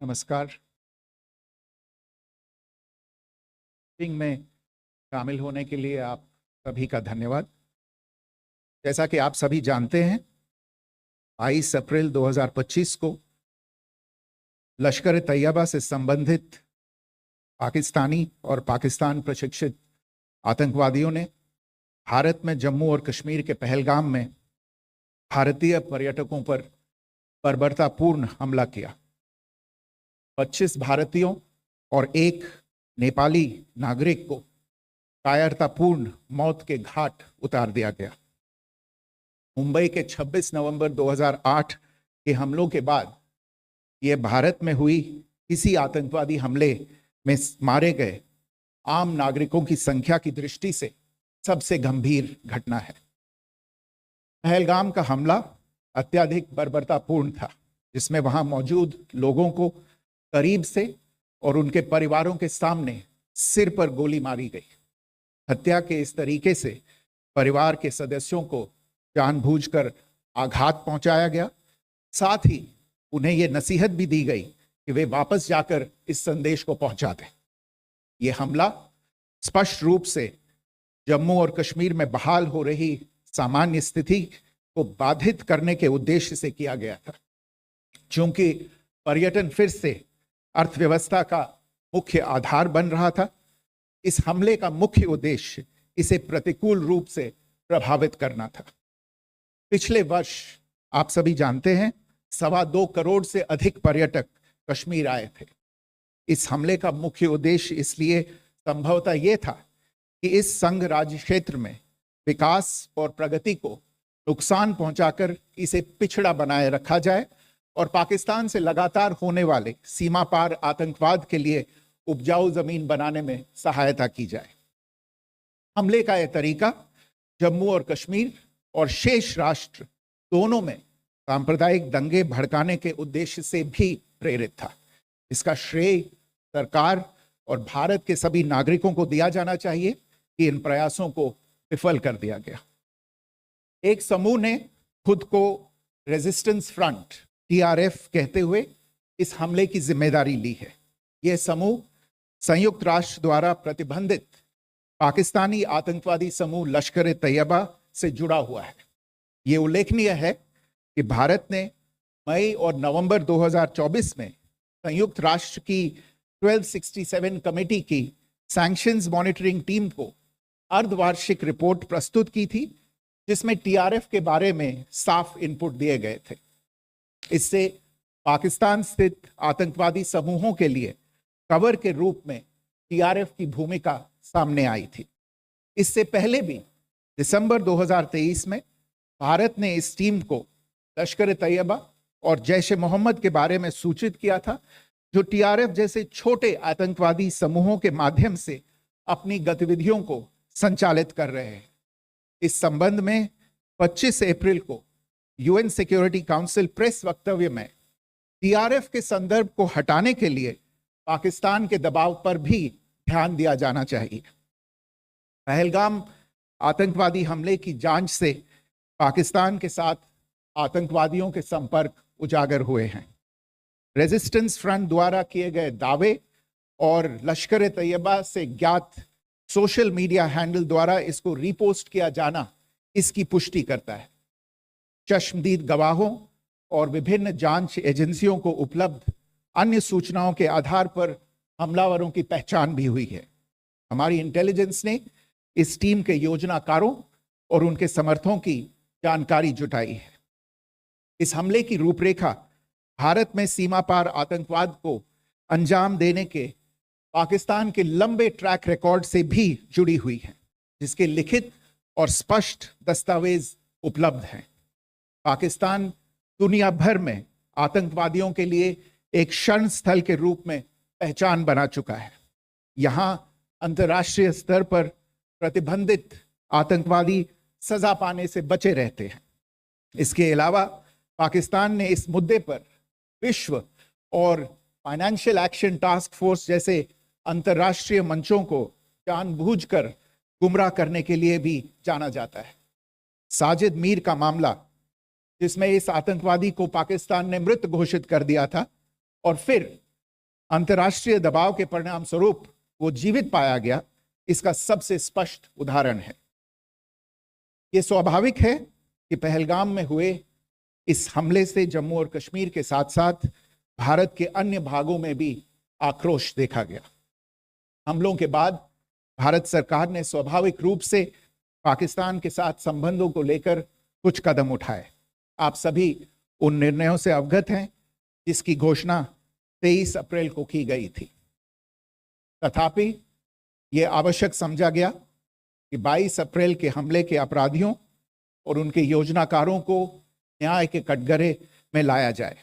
नमस्कार। मीटिंग में शामिल होने के लिए आप सभी का धन्यवाद। जैसा कि आप सभी जानते हैं, 22 अप्रैल 2025 को लश्कर ए तैयबा से संबंधित पाकिस्तानी और पाकिस्तान प्रशिक्षित आतंकवादियों ने भारत में जम्मू और कश्मीर के पहलगाम में भारतीय पर्यटकों पर बर्बरतापूर्ण हमला किया। 25 भारतीयों और एक नेपाली नागरिक को कायरतापूर्ण मौत के घाट उतार दिया गया। मुंबई के 26 नवंबर 2008 के हमलों के बाद यह भारत में हुई किसी आतंकवादी हमले में मारे गए आम नागरिकों की संख्या की दृष्टि से सबसे गंभीर घटना है। पहलगाम का हमला अत्यधिक बर्बरतापूर्ण था, जिसमें वहां मौजूद लोगों को करीब से और उनके परिवारों के सामने सिर पर गोली मारी गई। हत्या के इस तरीके से परिवार के सदस्यों को जानबूझकर आघात पहुंचाया गया। साथ ही उन्हें यह नसीहत भी दी गई कि वे वापस जाकर इस संदेश को पहुंचा दें। यह हमला स्पष्ट रूप से जम्मू और कश्मीर में बहाल हो रही सामान्य स्थिति को बाधित करने के उद्देश्य से किया गया था। चूंकि पर्यटन फिर से अर्थव्यवस्था का मुख्य आधार बन रहा था, इस हमले का मुख्य उद्देश्य इसे प्रतिकूल रूप से प्रभावित करना था। पिछले वर्ष आप सभी जानते हैं, 2.25 करोड़ से अधिक पर्यटक कश्मीर आए थे। इस हमले का मुख्य उद्देश्य इसलिए संभवतः यह था कि इस संघ राज्य क्षेत्र में विकास और प्रगति को नुकसान पहुंचाकर इसे पिछड़ा बनाए रखा जाए और पाकिस्तान से लगातार होने वाले सीमा पार आतंकवाद के लिए उपजाऊ जमीन बनाने में सहायता की जाए। हमले का यह तरीका जम्मू और कश्मीर और शेष राष्ट्र दोनों में सांप्रदायिक दंगे भड़काने के उद्देश्य से भी प्रेरित था। इसका श्रेय सरकार और भारत के सभी नागरिकों को दिया जाना चाहिए कि इन प्रयासों को विफल कर दिया गया। एक समूह ने खुद को रेजिस्टेंस फ्रंट TRF कहते हुए इस हमले की जिम्मेदारी ली है। यह समूह संयुक्त राष्ट्र द्वारा प्रतिबंधित पाकिस्तानी आतंकवादी समूह लश्कर ए तैयबा से जुड़ा हुआ है। यह उल्लेखनीय है कि भारत ने मई और नवंबर 2024 में संयुक्त राष्ट्र की 1267 कमेटी की सैंक्शंस मॉनिटरिंग टीम को अर्धवार्षिक रिपोर्ट प्रस्तुत की थी, जिसमें TRF के बारे में साफ इनपुट दिए गए थे। इससे पाकिस्तान स्थित आतंकवादी समूहों के लिए कवर के रूप में टीआरएफ की भूमिका सामने आई थी। इससे पहले भी दिसंबर 2023 में भारत ने इस टीम को लश्कर-ए-तैयबा और जैश-ए-मोहम्मद के बारे में सूचित किया था, जो टीआरएफ जैसे छोटे आतंकवादी समूहों के माध्यम से अपनी गतिविधियों को संचालित कर रहे हैं। इस संबंध में 25 अप्रैल को यूएन सिक्योरिटी काउंसिल प्रेस वक्तव्य में टीआरएफ के संदर्भ को हटाने के लिए पाकिस्तान के दबाव पर भी ध्यान दिया जाना चाहिए। पहलगाम आतंकवादी हमले की जांच से पाकिस्तान के साथ आतंकवादियों के संपर्क उजागर हुए हैं। रेजिस्टेंस फ्रंट द्वारा किए गए दावे और लश्कर-ए-तैयबा से ज्ञात सोशल मीडिया हैंडल द्वारा इसको रीपोस्ट किया जाना इसकी पुष्टि करता है। चश्मदीद गवाहों और विभिन्न जांच एजेंसियों को उपलब्ध अन्य सूचनाओं के आधार पर हमलावरों की पहचान भी हुई है। हमारी इंटेलिजेंस ने इस टीम के योजनाकारों और उनके समर्थकों की जानकारी जुटाई है। इस हमले की रूपरेखा भारत में सीमा पार आतंकवाद को अंजाम देने के पाकिस्तान के लंबे ट्रैक रिकॉर्ड से भी जुड़ी हुई है, जिसके लिखित और स्पष्ट दस्तावेज उपलब्ध हैं। पाकिस्तान दुनिया भर में आतंकवादियों के लिए एक शरण स्थल के रूप में पहचान बना चुका है। यहाँ अंतर्राष्ट्रीय स्तर पर प्रतिबंधित आतंकवादी सजा पाने से बचे रहते हैं। इसके अलावा पाकिस्तान ने इस मुद्दे पर विश्व और फाइनेंशियल एक्शन टास्क फोर्स जैसे अंतर्राष्ट्रीय मंचों को जानबूझकर गुमराह करने के लिए भी जाना जाता है। साजिद मीर का मामला, जिसमें इस आतंकवादी को पाकिस्तान ने मृत घोषित कर दिया था और फिर अंतर्राष्ट्रीय दबाव के परिणाम स्वरूप वो जीवित पाया गया, इसका सबसे स्पष्ट उदाहरण है। ये स्वाभाविक है कि पहलगाम में हुए इस हमले से जम्मू और कश्मीर के साथ साथ भारत के अन्य भागों में भी आक्रोश देखा गया। हमलों के बाद भारत सरकार ने स्वाभाविक रूप से पाकिस्तान के साथ संबंधों को लेकर कुछ कदम उठाए। आप सभी उन निर्णयों से अवगत हैं जिसकी घोषणा 23 अप्रैल को की गई थी। तथापि ये आवश्यक समझा गया कि 22 अप्रैल के हमले के अपराधियों और उनके योजनाकारों को न्याय के कटघरे में लाया जाए।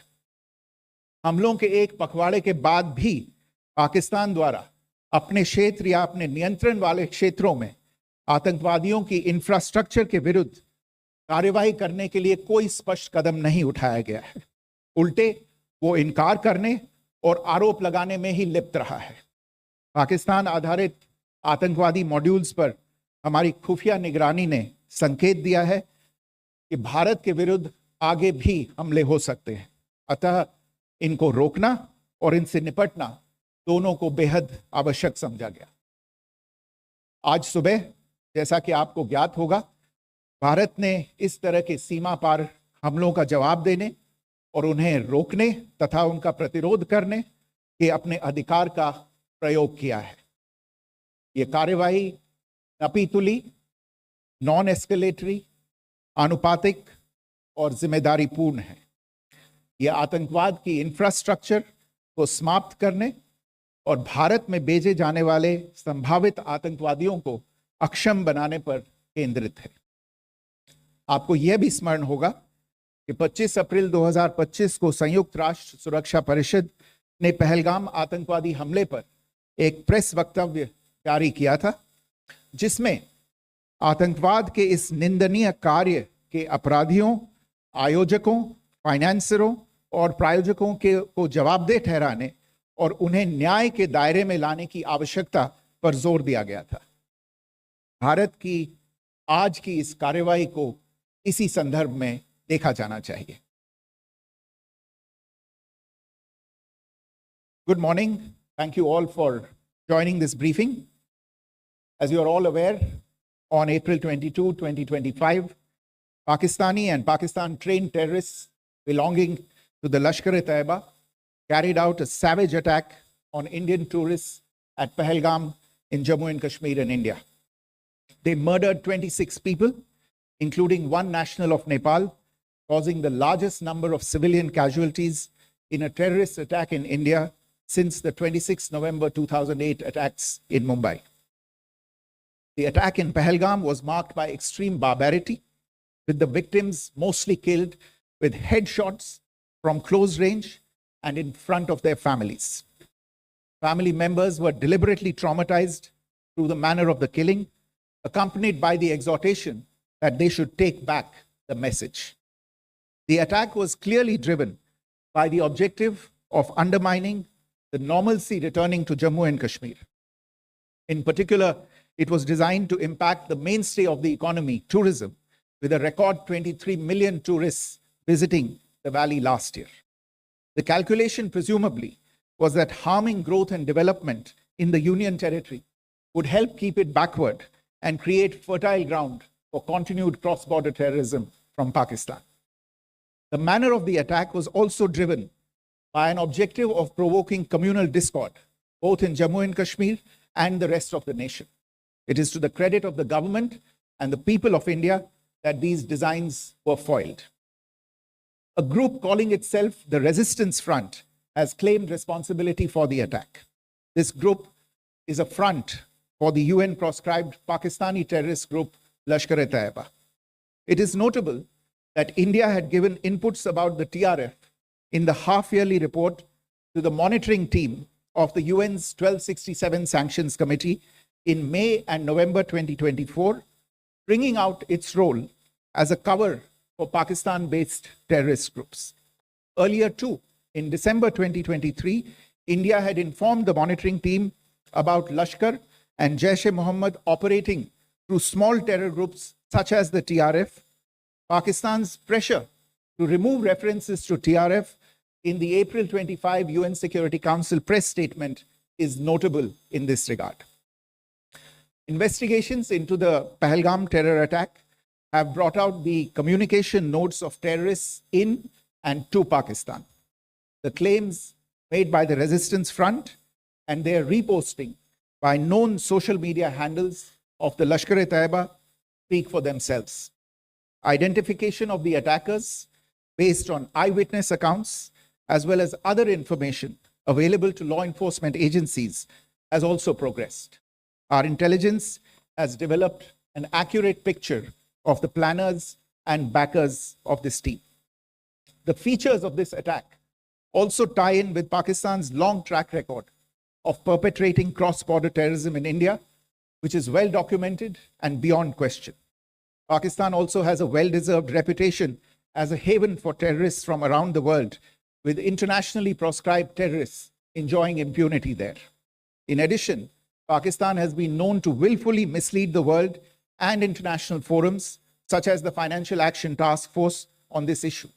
हमलों के एक पखवाड़े के बाद भी पाकिस्तान द्वारा अपने क्षेत्र या अपने नियंत्रण वाले क्षेत्रों में आतंकवादियों की इंफ्रास्ट्रक्चर के विरुद्ध कार्यवाही करने के लिए कोई स्पष्ट कदम नहीं उठाया गया है। उल्टे वो इनकार करने और आरोप लगाने में ही लिप्त रहा है। पाकिस्तान आधारित आतंकवादी मॉड्यूल्स पर हमारी खुफिया निगरानी ने संकेत दिया है कि भारत के विरुद्ध आगे भी हमले हो सकते हैं। अतः इनको रोकना और इनसे निपटना दोनों को बेहद आवश्यक समझा गया। आज सुबह, जैसा कि आपको ज्ञात होगा, भारत ने इस तरह के सीमा पार हमलों का जवाब देने और उन्हें रोकने तथा उनका प्रतिरोध करने के अपने अधिकार का प्रयोग किया है। ये कार्यवाही नपीतुली, नॉन एस्केलेटरी, आनुपातिक और जिम्मेदारीपूर्ण है। यह आतंकवाद की इंफ्रास्ट्रक्चर को समाप्त करने और भारत में भेजे जाने वाले संभावित आतंकवादियों को अक्षम बनाने पर केंद्रित है। आपको यह भी स्मरण होगा कि 25 अप्रैल 2025 को संयुक्त राष्ट्र सुरक्षा परिषद ने पहलगाम आतंकवादी हमले पर एक प्रेस वक्तव्य जारी किया था, जिसमें आतंकवाद के इस निंदनीय कार्य के अपराधियों, आयोजकों, फाइनेंसरों और प्रायोजकों को जवाबदेह ठहराने और उन्हें न्याय के दायरे में लाने की आवश्यकता पर जोर दिया गया था। भारत की आज की इस कार्यवाही को इसी संदर्भ में देखा जाना चाहिए। Good morning. Thank you all for joining this briefing. As you are all aware, on April 22, 2025, Pakistani and Pakistan-trained terrorists belonging to the Lashkar-e-Taiba carried out a savage attack on Indian tourists at Pahalgam in Jammu and Kashmir in India. They murdered 26 people, including one national of Nepal, causing the largest number of civilian casualties in a terrorist attack in India since the 26 November 2008 attacks in Mumbai. The attack in Pahalgam was marked by extreme barbarity, with the victims mostly killed with headshots from close range and in front of their families. Family members were deliberately traumatized through the manner of the killing, accompanied by the exhortation that they should take back the message. The attack was clearly driven by the objective of undermining the normalcy returning to Jammu and Kashmir. In particular, it was designed to impact the mainstay of the economy, tourism, with a record 23 million tourists visiting the valley last year. The calculation, presumably, was that harming growth and development in the Union Territory would help keep it backward and create fertile ground for continued cross-border terrorism from Pakistan. The manner of the attack was also driven by an objective of provoking communal discord, both in Jammu and Kashmir and the rest of the nation. It is to the credit of the government and the people of India that these designs were foiled. A group calling itself the Resistance Front has claimed responsibility for the attack. This group is a front for the UN-proscribed Pakistani terrorist group Lashkar-e-Taiba. It is notable that India had given inputs about the TRF in the half-yearly report to the monitoring team of the UN's 1267 Sanctions Committee in May and November 2024, bringing out its role as a cover for Pakistan-based terrorist groups. Earlier too, in December 2023, India had informed the monitoring team about Lashkar and Jaish-e-Mohammed operating through small terror groups such as the TRF. Pakistan's pressure to remove references to TRF in the April 25 UN Security Council press statement is notable in this regard. Investigations into the Pahalgam terror attack have brought out the communication notes of terrorists in and to Pakistan. The claims made by the Resistance Front and their reposting by known social media handles of the Lashkar-e-Taiba speak for themselves. Identification of the attackers based on eyewitness accounts as well as other information available to law enforcement agencies has also progressed. Our intelligence has developed an accurate picture of the planners and backers of this team. The features of this attack also tie in with Pakistan's long track record of perpetrating cross-border terrorism in India, which is well documented and beyond question. Pakistan also has a well-deserved reputation as a haven for terrorists from around the world, with internationally proscribed terrorists enjoying impunity there. In addition, Pakistan has been known to willfully mislead the world and international forums, such as the Financial Action Task Force, on this issue.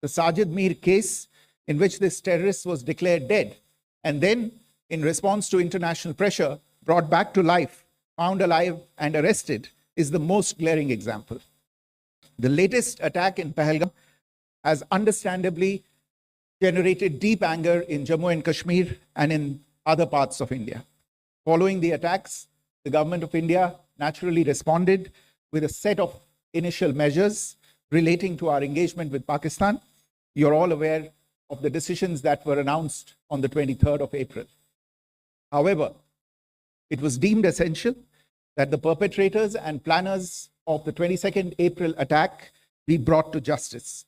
The Sajid Mir case, in which this terrorist was declared dead and then, in response to international pressure, brought back to life, found alive and arrested, is the most glaring example. The latest attack in Pahalgam has understandably generated deep anger in Jammu and Kashmir and in other parts of India. Following the attacks, the government of India naturally responded with a set of initial measures relating to our engagement with Pakistan. You're all aware of the decisions that were announced on the 23rd of April. However, it was deemed essential that the perpetrators and planners of the 22nd April attack be brought to justice.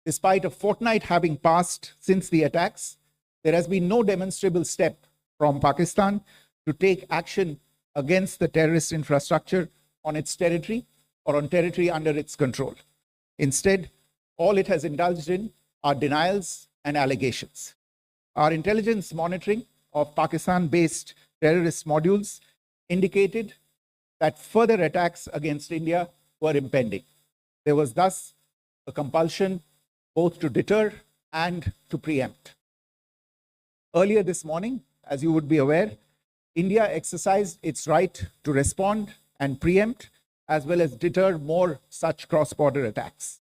Despite a fortnight having passed since the attacks, there has been no demonstrable step from Pakistan to take action against the terrorist infrastructure on its territory or on territory under its control. Instead, all it has indulged in are denials and allegations. Our intelligence monitoring of Pakistan-based terrorist modules indicated that further attacks against India were impending. There was thus a compulsion both to deter and to preempt. Earlier this morning, as you would be aware, India exercised its right to respond and preempt as well as deter more such cross-border attacks.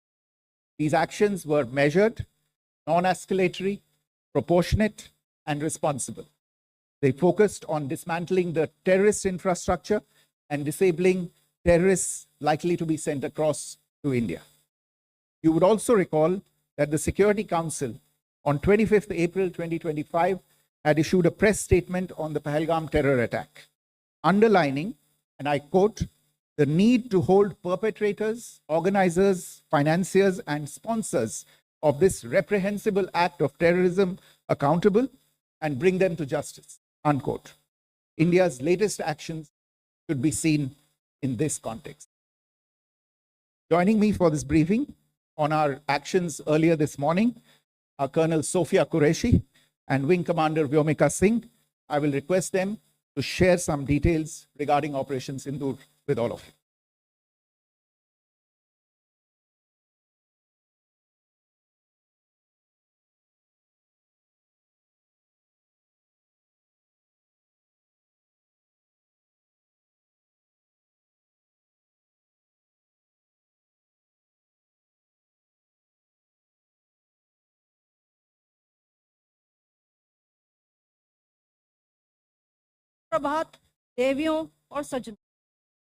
These actions were measured, non-escalatory, proportionate, and responsible. They focused on dismantling the terrorist infrastructure and disabling terrorists likely to be sent across to India. You would also recall that the Security Council on 25th April 2025 had issued a press statement on the Pahalgam terror attack, underlining, and I quote, the need to hold perpetrators, organizers, financiers, and sponsors of this reprehensible act of terrorism accountable and bring them to justice, unquote. India's latest actions should be seen in this context. Joining me for this briefing on our actions earlier this morning are Colonel Sophia Qureshi and Wing Commander Vyomika Singh. I will request them to share some details regarding Operation Sindoor with all of you. प्रभात देवियों और सज्जनों,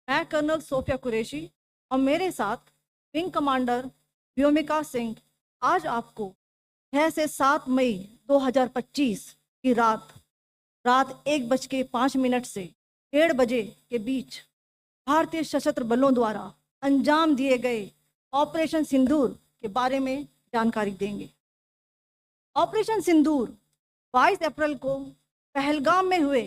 मैं colonel Sophia Qureshi और मेरे साथ wing commander Vyomika Singh आज आपको 6 से 7 मई 2025 की रात 1:05 से 1:30 बजे के बीच भारतीय सशस्त्र बलों द्वारा अंजाम दिए गए ऑपरेशन सिंदूर के बारे में जानकारी देंगे। ऑपरेशन सिंदूर 22 अप्रैल को पहलगाम में हुए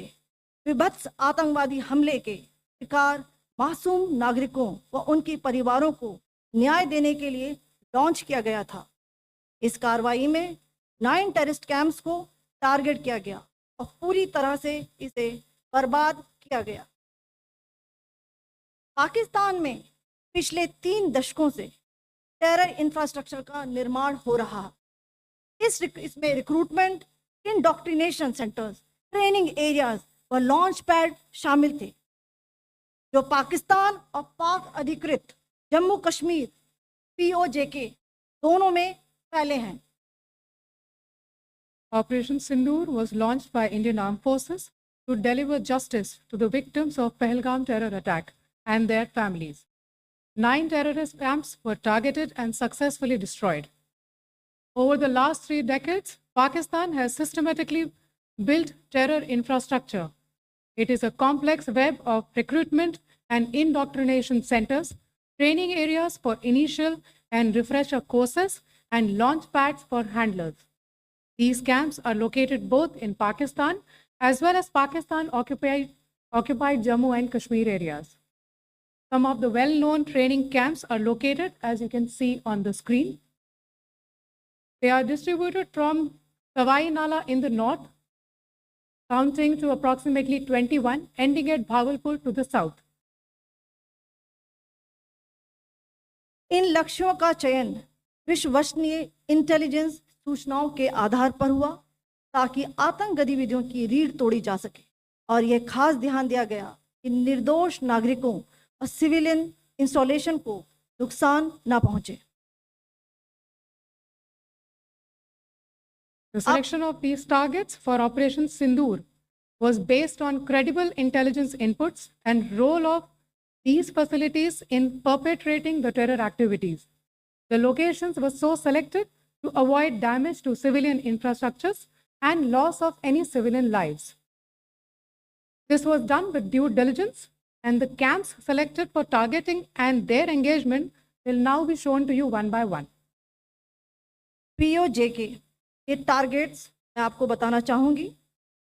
विभत्स आतंकवादी हमले के शिकार मासूम नागरिकों व उनके परिवारों को न्याय देने के लिए लॉन्च किया गया था। इस कार्रवाई में 9 टेररिस्ट कैंप्स को टारगेट किया गया और पूरी तरह से इसे बर्बाद किया गया। पाकिस्तान में पिछले 3 दशकों से टेरर इंफ्रास्ट्रक्चर का निर्माण हो रहा है। इसमें recruitment, indoctrination centres, training areas व लॉन्च पैड शामिल थे, जो पाकिस्तान और पाक अधिकृत जम्मू कश्मीर POJK दोनों में फैले हैं। Operation Sindoor was launched by Indian Armed Forces to deliver justice to the victims of Pahalgam terror attack and their families. 9 terrorist camps were targeted and successfully destroyed. Over the last 3 decades, Pakistan has systematically built terror infrastructure. It is a complex web of recruitment and indoctrination centers, training areas for initial and refresher courses, and launch pads for handlers. These camps are located both in Pakistan as well as Pakistan-occupied Jammu and Kashmir areas. Some of the well-known training camps are located, as you can see on the screen. They are distributed from Sawai Nala in the north, counting to approximately 21, ending at Bhagalpur to the south. इन लक्ष्यों का चयन विश्वसनीय intelligence सूचनाओं के आधार पर हुआ ताकि आतंक गतिविधियों की रीढ़ तोड़ी जा सके, और यह खास ध्यान दिया गया कि निर्दोष नागरिकों और सिविलियन इंस्टॉलेशन को नुकसान न पहुंचे। The selection of these targets for Operation Sindoor was based on credible intelligence inputs and role of these facilities in perpetrating the terror activities. The locations were so selected to avoid damage to civilian infrastructures and loss of any civilian lives. This was done with due diligence, and the camps selected for targeting and their engagement will now be shown to you one by one. POJK ये targets मैं आपको बताना चाहूँगी।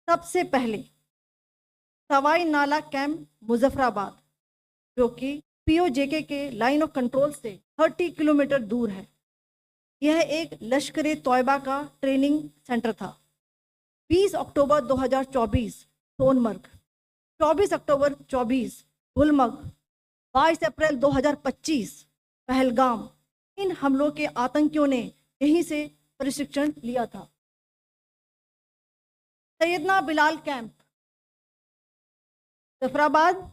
सबसे पहले सवाई नाला camp Muzaffarabad, जो कि POJK के लाइन ऑफ कंट्रोल से 30 किलोमीटर दूर है। यह एक लश्कर तोयबा का ट्रेनिंग सेंटर था। 20 अक्टूबर 2024 सोनमर्ग, 24 अक्टूबर 24 गुलमर्ग, 22 अप्रैल 2025 पहलगाम, इन हमलों के आतंकियों ने यहीं से प्रशिक्षण लिया था। सैयदना बिलाल कैंप जफराबाद,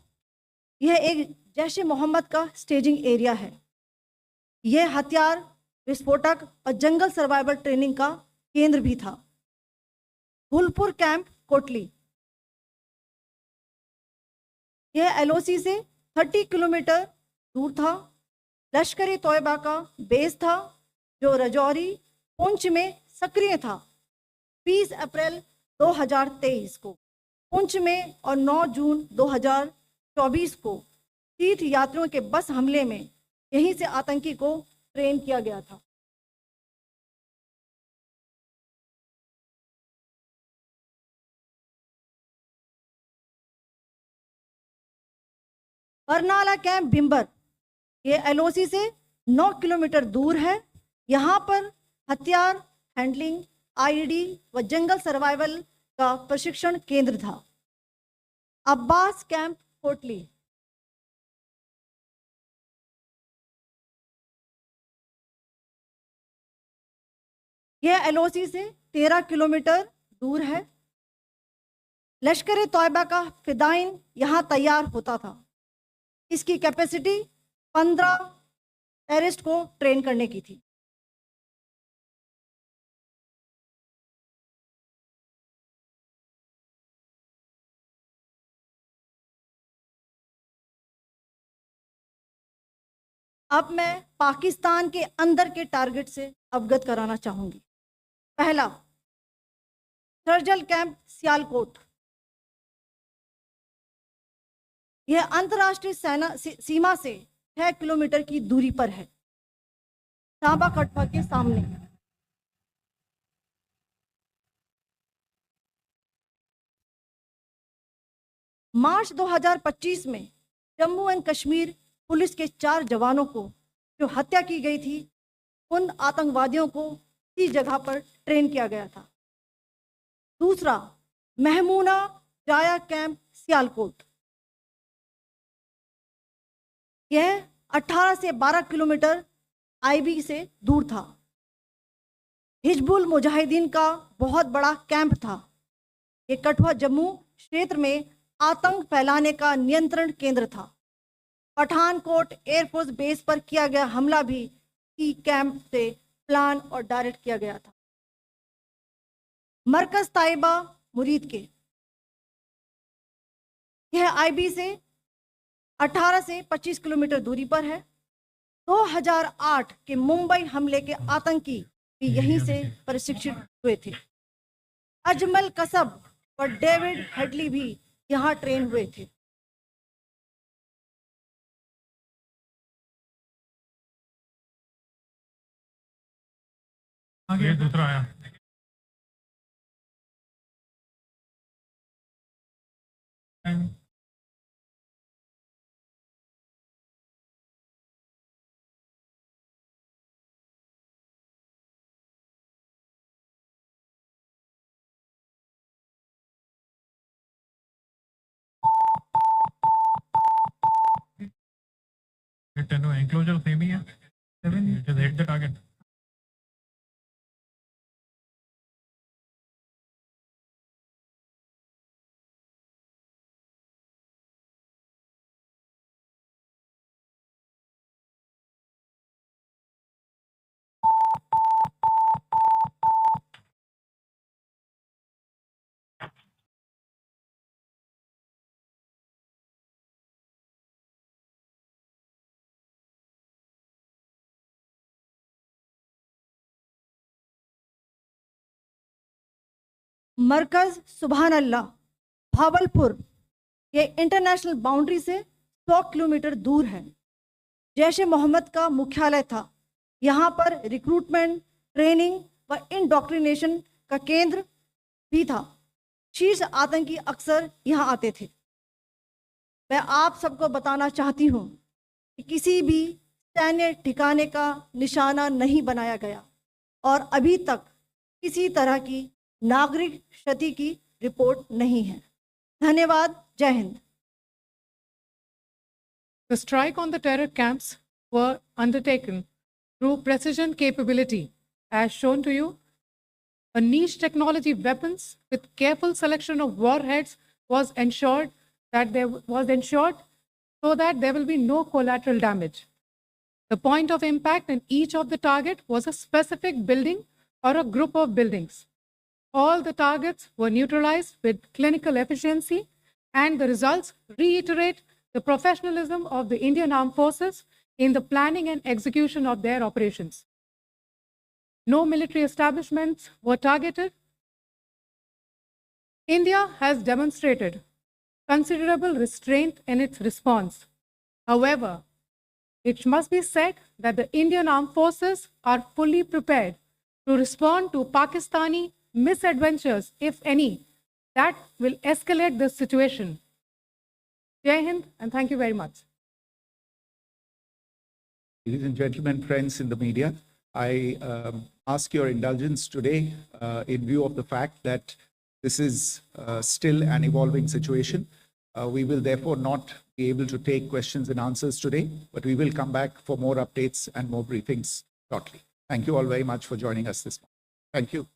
यह एक जैश-ए मोहम्मद का स्टेजिंग एरिया है। यह हथियार, विस्फोटक और जंगल सर्वाइवल ट्रेनिंग का केंद्र भी था। गुलपुर कैंप कोटली, यह LOC से 30 किलोमीटर दूर था। लश्कर तोयबा का बेस था, जो रजौरी पुंछ में सक्रिय था। 20 अप्रैल 2023 को पुंछ में और 9 जून 2024 को तीर्थ यात्रियों के बस हमले में यहीं से आतंकी को ट्रेन किया गया था। बरनाला कैंप भिंबर, ये एलओसी से 9 किलोमीटर दूर है। यहाँ पर हथियार हैंडलिंग, आईईडी व जंगल सर्वाइवल का प्रशिक्षण केंद्र था। अब्बास कैंप कोटली, यह एलओसी से 13 किलोमीटर दूर है। लश्कर तौयबा का फिदाइन यहाँ तैयार होता था। इसकी कैपेसिटी 15 टेररिस्ट को ट्रेन करने की थी। अब मैं पाकिस्तान के अंदर के टारगेट से अवगत कराना चाहूंगी। पहला, सर्जल कैंप सियालकोट, यह अंतर्राष्ट्रीय सीमा से 6 किलोमीटर की दूरी पर है, सांबा कटवा के सामने। मार्च 2025 में जम्मू एंड कश्मीर पुलिस के 4 जवानों को जो हत्या की गई थी, उन आतंकवादियों को इसी जगह पर ट्रेन किया गया था। दूसरा, महमूना जाया कैंप सियालकोट, यह 18 से 12 किलोमीटर आईबी से दूर था। हिजबुल मुजाहिदीन का बहुत बड़ा कैंप था। ये कठुआ जम्मू क्षेत्र में आतंक फैलाने का नियंत्रण केंद्र था। पठानकोट एयरफोर्स बेस पर किया गया हमला भी इसी कैंप से प्लान और डायरेक्ट किया गया था। मरकज ताइबा मुरीद के, यह आईबी से 18 से 25 किलोमीटर दूरी पर है। 2008 के मुंबई हमले के आतंकी भी यहीं से प्रशिक्षित हुए थे। अजमल कसब और डेविड हेडली भी यहाँ ट्रेन हुए थे। आगे दूसरा आया। Enclosure same ही है। 7 just hit the target. मरकज सुभान अल्लाह भावलपुर, ये इंटरनेशनल बाउंड्री से 100 किलोमीटर दूर है। जैश ए मोहम्मद का मुख्यालय था। यहाँ पर रिक्रूटमेंट, ट्रेनिंग व इंडोक्ट्रिनेशन का केंद्र भी था। शीर्ष आतंकी अक्सर यहाँ आते थे। मैं आप सबको बताना चाहती हूँ कि किसी भी सैन्य ठिकाने का निशाना नहीं बनाया गया और अभी तक किसी तरह की नागरिक क्षति की रिपोर्ट नहीं है। धन्यवाद। जय Hind. The strike on the terror camps were undertaken through precision capability, as shown to you. A niche technology weapons with careful selection of warheads was ensured so that there will be no collateral damage. The point of impact in each of the target was a specific building or a group of buildings. All the targets were neutralized with clinical efficiency, and the results reiterate the professionalism of the Indian Armed Forces in the planning and execution of their operations. No military establishments were targeted. India has demonstrated considerable restraint in its response. However, it must be said that the Indian Armed Forces are fully prepared to respond to Pakistani misadventures, if any, that will escalate the situation. Jai Hind, and thank you very much. Ladies and gentlemen, friends in the media, I ask your indulgence today in view of the fact that this is still an evolving situation. We will therefore not be able to take questions and answers today, but we will come back for more updates and more briefings shortly. Thank you all very much for joining us this morning. Thank you.